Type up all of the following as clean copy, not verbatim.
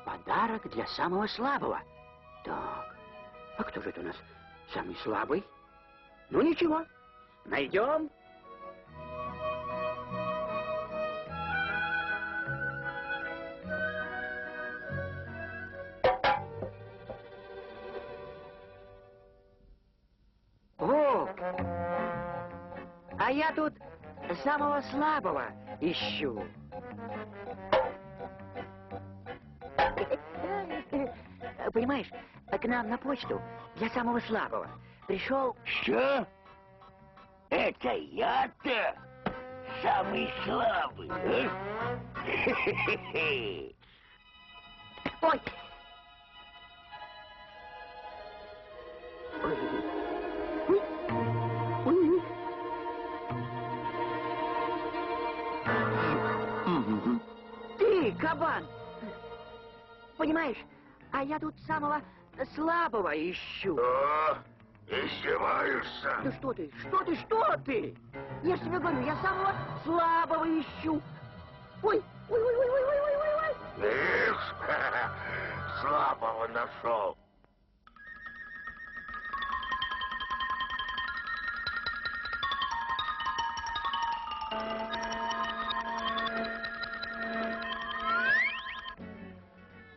Подарок для самого слабого. Так, а кто же это у нас самый слабый? Ну ничего, найдем. О, а я тут самого слабого ищу. Понимаешь, к нам на почту для самого слабого пришел... Что? Это я-то самый слабый, а? Ой! Ты, кабан! Понимаешь, а я тут самого слабого ищу. О, издеваешься? Да что ты, что ты, что ты? Я же тебе говорю, я самого слабого ищу. Ой, ой, ой, ой, ой, ой, ой, ой, ой. Ишь, слабого нашел.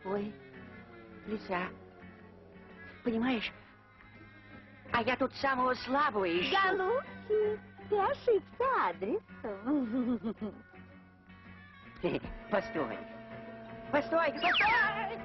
Ой, лиса. Понимаешь, а я тут самого слабого ищу. Голубчик, ты ошибся адресом. Постой. Постой, постой!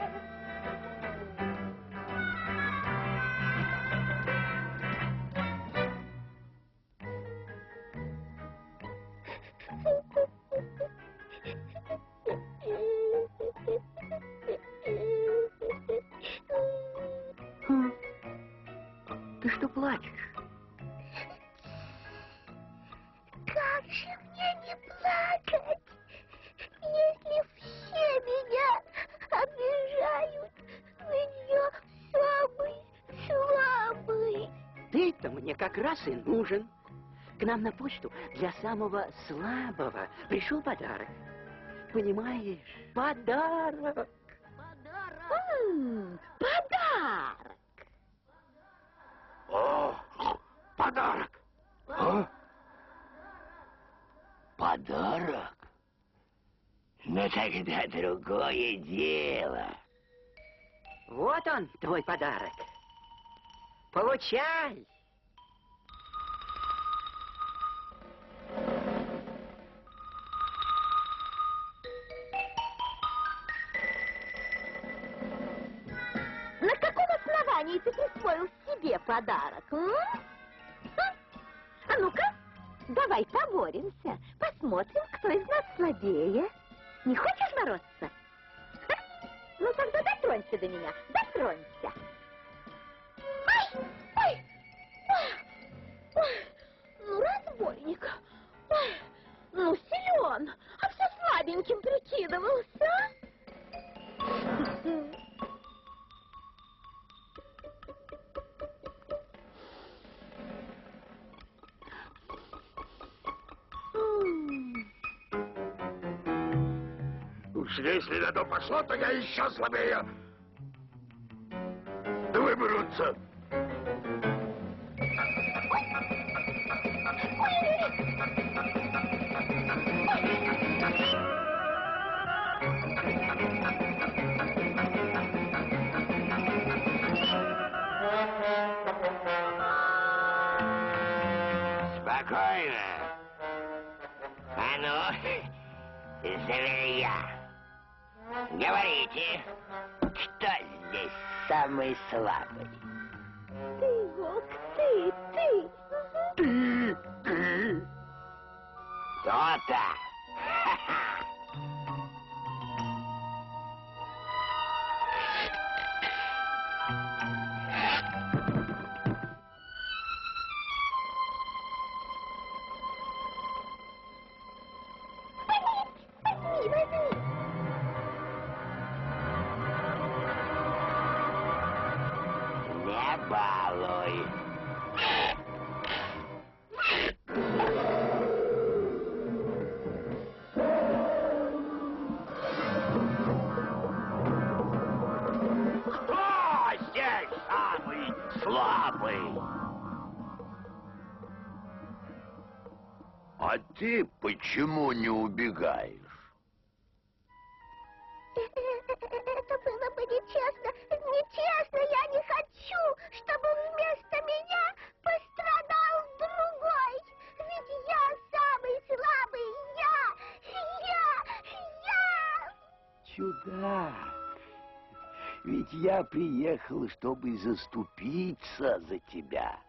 Ты что плачешь? Как же мне не плакать, если все меня обижают? Я самый слабый. Ты-то мне как раз и нужен. К нам на почту для самого слабого пришел подарок. Понимаешь? Подарок. Подарок. О, подарок. А? Подарок? Ну тогда другое дело. Вот он, твой подарок. Получай. На каком основании ты присвоил себе подарок? А ну-ка, давай поборемся. Посмотрим, кто из нас слабее. Не хочешь бороться? Ну тогда дотронься до меня. Дотронься. Ай! Ой! Ой! Ой! Ну, разбойник. Ой! Ну, силен. А все слабеньким прикидывался. Уж если на то пошло, то я еще слабее. Да выберутся. Спокойно. А ну, змея. Говорите, кто здесь самый слабый? Ты, волк, ты. Ты. То-то. Возьми. Не балуй. Кто здесь самый слабый? А ты почему не убегаешь? Это было бы нечестно. Нечестно, я не хочу, чтобы вместо меня пострадал другой. Ведь я самый слабый, я. Чудак, ведь я приехал, чтобы заступиться за тебя.